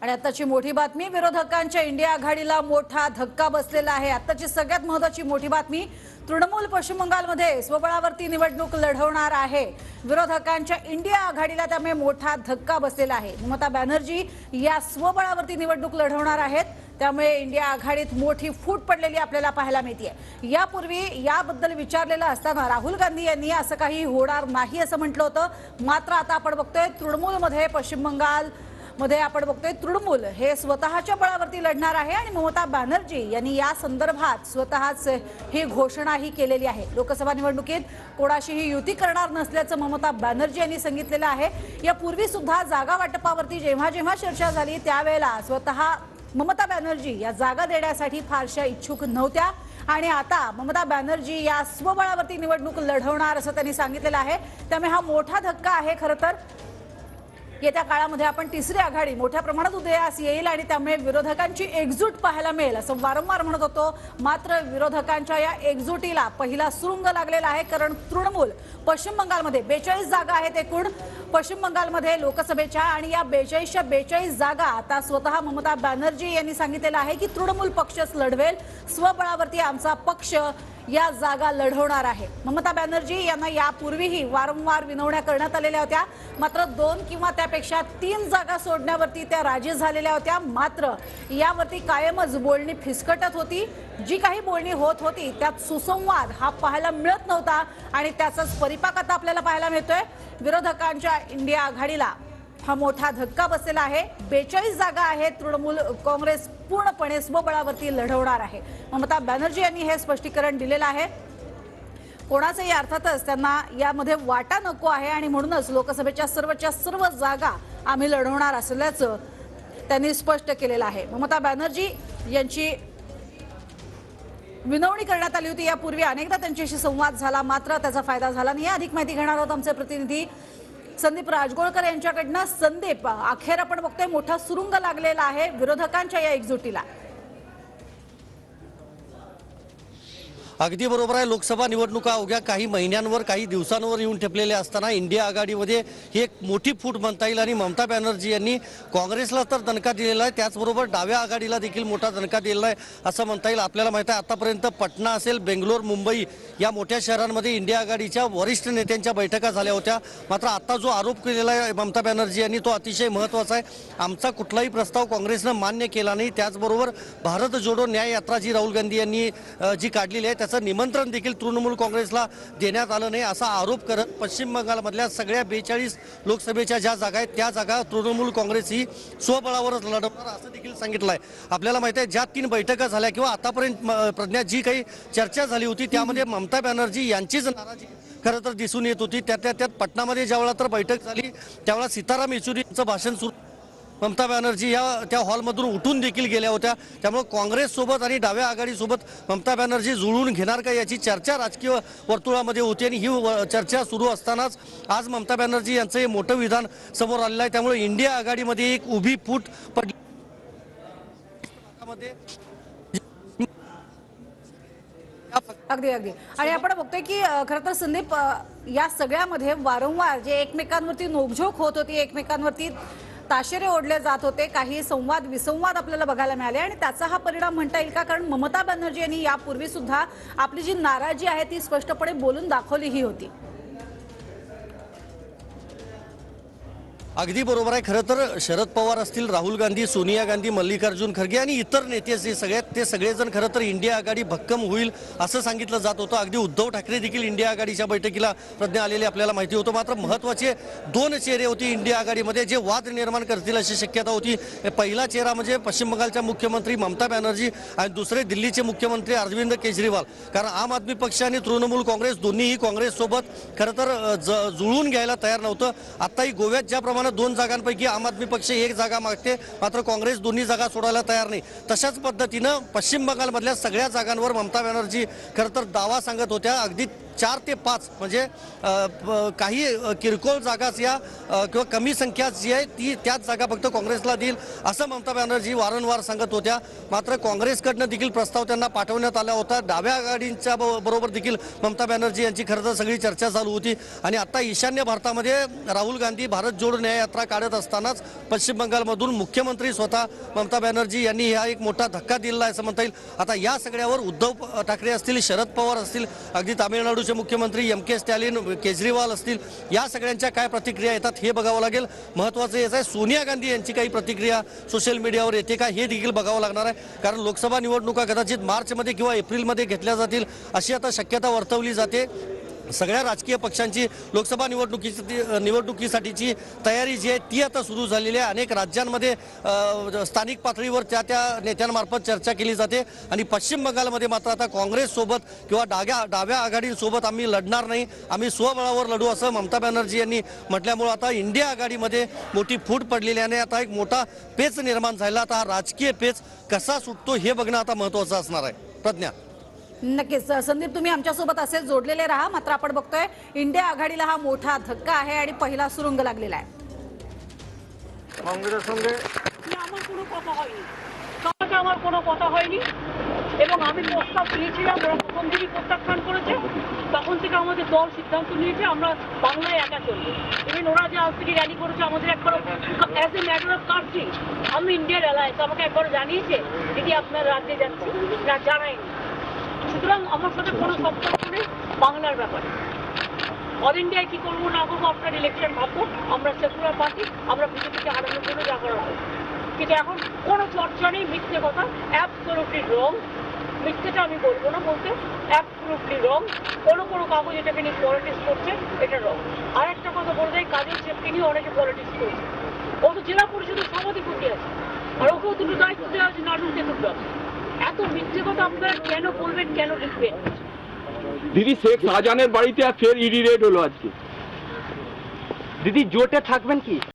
आणि आताची मोठी बातमी, विरोधकांच्या इंडिया आघाडीला मोठा धक्का बसलेला आहे। आताची सगळ्यात महत्त्वाची मोठी बातमी, तृणमूल पश्चिम बंगालमध्ये स्वबळावरती निवडणूक लढवणार आहे। विरोधकांच्या इंडिया आघाडीला त्यामुळे मोठा धक्का बसलेला आहे। ममता बॅनर्जी या स्वबळावरती निवडणूक लढवणार आहेत, त्यामुळे इंडिया आघाडीत मोठी फूट पडलेली आपल्याला पाहायला मिळते। यापूर्वी याबद्दल विचारलेलं असताना राहुल गांधी यांनी असं काही होणार नाही असं म्हटलं होतं। मात्र आता आपण बघतोय तृणमूलमध्ये पश्चिम बंगाल मध्ये आपण बघतोय तृणमूल हे स्वतःच्या बळावरती लढणार आहे आणि ममता बॅनर्जी यांनी या संदर्भात स्वतःच ही घोषणाही केलेली आहे। लोकसभा निवडणुकीत कोणाशीही युती करणार नसल्याचं ममता बॅनर्जी यांनी सांगितलेलं आहे। यापूर्वी सुद्धा जागा वाटपावरती जेव्हा जेव्हा चर्चा झाली त्यावेळेला स्वतः ममता बॅनर्जी या जागा देण्यासाठी फारशा इच्छुक नव्हत्या आणि आता ममता बॅनर्जी या स्वबळावरती निवडणूक लढवणार असं त्यांनी सांगितलेलं आहे। त्यामुळे हा मोठा धक्का आहे। खरं तर येत्या काळामध्ये आपण तिसरी आघाडी मोठ्या प्रमाणात उदयास येईल आणि त्यामुळे विरोधकांची एकजूट पाहायला मिळेल असं वारंवार म्हणत होतो। मात्र विरोधकांच्या या एकजुटीला पहिला सुरुंग लागलेला आहे, कारण तृणमूल पश्चिम बंगालमध्ये 42 जागा आहेत एकूण पश्चिम बंगालमध्ये लोकसभेच्या, आणि या 42च्या 42 जागा आता स्वतः ममता बॅनर्जी यांनी सांगितलेलं आहे की तृणमूल पक्षच लढवेल, स्वबळावरती आमचा पक्ष या जागा लढवणार आहे। ममता बॅनर्जी यांना यापूर्वीही वारंवार विनवण्या करण्यात आलेल्या होत्या, मात्र 2 किंवा त्यापेक्षा 3 जागा सोडण्यावरती त्या राजी झालेल्या होत्या। मात्र यावरती कायमच बोलणी फिसकटत होती। जी काही बोलणी होत होती त्यात सुसंवाद हा पाहायला मिळत नव्हता आणि त्याचाच परिपाक आता आपल्याला पाहायला मिळतोय। विरोधकांच्या इंडिया आघाडीला हा मोठा धक्का बसलेला आहे। 42 जागा आहेत, तृणमूल काँग्रेस पूर्णपणे स्वबळावरती लढवणार आहे। ममता बॅनर्जी यांनी हे स्पष्टीकरण दिलेलं आहे। कोणाचाही अर्थातच त्यांना यामध्ये वाटा नको आहे आणि म्हणूनच लोकसभेच्या सर्व जागा आम्ही लढवणार असल्याचं त्यांनी स्पष्ट केलेलं आहे। ममता बॅनर्जी यांची विनवणी करण्यात आली होती यापूर्वी, अनेकदा त्यांच्याशी संवाद झाला, मात्र त्याचा फायदा झाला नाही। अधिक माहिती घेणार आहोत आमचे प्रतिनिधी संदीप राजगोळकर यांच्याकडनं। संदीप, अखेर आपण बघतोय मोठा सुरुंग लागलेला आहे विरोधकांच्या या एकजुटीला। अगदी बरोबर आहे। लोकसभा निवडणुका अवघ्या काही महिन्यांवर काही दिवसांवर येऊन ठेपलेल्या असताना इंडिया आघाडीमध्ये ही एक मोठी फूट म्हणता येईल आणि ममता बॅनर्जी यांनी काँग्रेसला तर दणका दिलेला आहे, त्याचबरोबर डाव्या आघाडीला देखील मोठा दणका दिलेला आहे असं म्हणता येईल। आपल्याला माहिती आहे आतापर्यंत पटना असेल, बेंगलोर, मुंबई या मोठ्या शहरांमध्ये इंडिया आघाडीच्या वरिष्ठ नेत्यांच्या बैठका झाल्या होत्या। मात्र आता जो आरोप केलेला आहे ममता बॅनर्जी यांनी तो अतिशय महत्त्वाचा आहे। आमचा कुठलाही प्रस्ताव काँग्रेसनं मान्य केला नाही, त्याचबरोबर भारत जोडो न्याय यात्रा जी राहुल गांधी यांनी जी काढलेली आहे त्याचं निमंत्रण देखील तृणमूल काँग्रेसला देण्यात आलं नाही असा आरोप करत पश्चिम बंगालमधल्या सगळ्या 42 लोकसभेच्या ज्या जागा आहेत त्या जागा तृणमूल काँग्रेस ही स्वबळावरच लढवणार असं देखील सांगितलं आहे। आपल्याला माहिती आहे ज्या 3 बैठका झाल्या किंवा आतापर्यंत प्रज्ञा जी काही चर्चा झाली होती त्यामध्ये ममता बॅनर्जी यांचीच नाराजी खरं तर दिसून येत होती। त्यात पटनामध्ये ज्यावेळेला तर बैठक झाली त्यावेळेला सीताराम येचुरी यांचं भाषण सुरू, ममता बॅनर्जी या त्या हॉलमधून उठून देखील गेल्या होत्या। त्यामुळे काँग्रेससोबत आणि डाव्या आघाडीसोबत ममता बॅनर्जी जुळून घेणार का याची चर्चा राजकीय वर्तुळामध्ये होती आणि ही चर्चा सुरू असतानाच आज ममता बॅनर्जी यांचं हे मोठं विधान समोर आलेलं आहे। त्यामुळे इंडिया आघाडीमध्ये एक उभी फूट पडली। अगदी आणि आपण बघतोय की खरं तर संदीप, या सगळ्यामध्ये वारंवार जे एकमेकांवरती नोकझोक होत होती, एकमेकांवरती ताशेरे ओढले जात होते, काही संवाद विसंवाद आपल्याला बघायला मिळाले आणि त्याचा हा परिणाम म्हणता येईल का? कारण ममता बॅनर्जी यांनी यापूर्वी सुद्धा आपली जी नाराजी आहे ती स्पष्टपणे बोलून दाखवलीही होती। अगदी बरोबर आहे। खरं तर शरद पवार असतील, राहुल गांधी, सोनिया गांधी, मल्लिकार्जुन खरगे आणि इतर नेते जे ते सगळेजण खरं तर इंडिया आघाडी भक्कम होईल असं सांगितलं जात होतं। अगदी उद्धव ठाकरे देखील इंडिया आघाडीच्या बैठकीला प्रज्ञा आलेले आपल्याला माहिती होतं। मात्र महत्त्वाचे 2 चेहरे होते इंडिया आघाडीमध्ये जे वाद निर्माण करतील अशी शक्यता होती। पहिला चेहरा म्हणजे पश्चिम बंगालच्या मुख्यमंत्री ममता बॅनर्जी आणि दुसरे दिल्लीचे मुख्यमंत्री अरविंद केजरीवाल, कारण आम आदमी पक्ष आणि तृणमूल काँग्रेस दोन्हीही काँग्रेससोबत खरं तर जुळून घ्यायला तयार नव्हतं। आताही गोव्यात ज्याप्रमाणे 2 जागांपैकी आम आदमी पक्ष 1 जागा मागते, मात्र काँग्रेस दोन्ही जागा सोडायला तयार नाही। तशाच पद्धतीनं पश्चिम बंगालमधल्या सगळ्या जागांवर ममता बॅनर्जी खरं तर दावा सांगत होत्या। अगदी 4 ते 5 म्हणजे काही किरकोळ जागाच या किंवा कमी संख्या जी आहे ती त्याच जागा फक्त काँग्रेसला देईल असं ममता बॅनर्जी वारंवार सांगत होत्या. मात्र काँग्रेसकडनं देखील प्रस्ताव त्यांना पाठवण्यात आला होता. डाव्या आघाडींच्या बरोबर देखील ममता बॅनर्जी यांची खरं तर सगळी चर्चा चालू होती. आणि आता ईशान्य भारतामध्ये राहुल गांधी भारत जोडो न्याय यात्रा काढत असतानाच पश्चिम बंगालमधून मुख्यमंत्री स्वतः ममता बॅनर्जी यांनी हा एक मोठा धक्का दिला आहे असं म्हणता येईल. आता या सगळ्यावर उद्धव ठाकरे असतील, शरद पवार असतील, अगदी तामिळनाडूचे मुख्यमंत्री के स्टॅलिन, केजरीवाल असतील, या सगळ्यांच्या काय प्रतिक्रिया येतात हे बघावं लागेल. महत्त्वाचं हेच आहे सोनिया गांधी यांची काही प्रतिक्रिया सोशल मीडियावर येते का हे देखील बघावं लागणार आहे. कारण लोकसभा निवडणुका कदाचित मार्चमध्ये किंवा एप्रिलमध्ये घेतल्या जातील अशी आता शक्यता वर्तवली जाते. सगळ्या राजकीय पक्षांची लोकसभा निवडणुकीसाठीची तयारी जी आहे ती आता सुरू झालेली आहे. अनेक राज्यांमध्ये स्थानिक पातळीवर त्या नेत्यांमार्फत चर्चा केली जाते. आणि पश्चिम बंगालमध्ये मात्र आता काँग्रेससोबत किंवा डाव्या आघाडींसोबत आम्ही लढणार नाही, आम्ही स्वबळावर लढू असं ममता बॅनर्जी यांनी म्हटल्यामुळे आता इंडिया आघाडीमध्ये मोठी फूट पडलेली आहे. आता एक मोठा पेच निर्माण झाला. आता हा राजकीय पेच कसा सुटतो हे बघणं आता महत्त्वाचं असणार आहे. प्रज्ञा. नक्कीच संदीप, तुम्ही आमच्यासोबत असेच जोडलेले राहा. मात्र आपण बघतोय इंडिया आघाडीला हा मोठा धक्का आहे आणि पहिला सुरुंग लागलेला आहे. কংগ্রেস সঙ্গে আমার কোনো কথা হয়নি, সঙ্গে আমার কোনো কথা হয়নি এবং আমি প্রস্তাব দিয়েছিলাম, ওরা প্রথম দিনই প্রত্যাখ্যান করেছে। তখন থেকে আমাদের দল সিদ্ধান্ত নিয়েছে আমরা বাংলায় একা চলবো। ইভেন ওরা যে আজ থেকে র্যালি করেছে আমাদের একবার as a matter of country আমি ইন্ডিয়ার অ্যালায়েন্স আমাকে একবার জানিয়েছে দিদি আপনার রাজ্যে যাচ্ছি, না জানায়নি। সুতরাং আমার সাথে কোনো সম্পর্ক নেই বাংলার ব্যাপারে। অল ইন্ডিয়ায় কী করবো না করবো আপনার ইলেকশন ভাববো, আমরা সেকুলার পার্টি, আমরা বিজেপিকে হারানোর জন্য যা করা হবে। কিন্তু এখন কোনো চর্চা নেই, মিথ্যে কথা, অ্যাবসলিউটলি রং। মিথ্যেটা আমি বলবো না, বলতে অ্যাবসলিউটলি রং। কোনো কাগজ এটাকে নিয়ে পলিটিক্স করছে, এটা রং। আর একটা কথা বলে দেয়, কাজের চেপকে নিয়ে অনেকে পলিটিক্স করছে। ও তো জেলা পরিষদের সভাধিপতি আছে, আর ওকেও দুটো দায়িত্ব দেওয়া আছে নাটক তেতুলবাবু। এত মিথ্যে কথা আপনারা কেন বলবেন, কেন লিখবেন? দিদি, শেখ শাহজাহানের বাড়িতে আর ফের ইডি রেড হলো আজকে। দিদি, জোটে থাকবেন কি?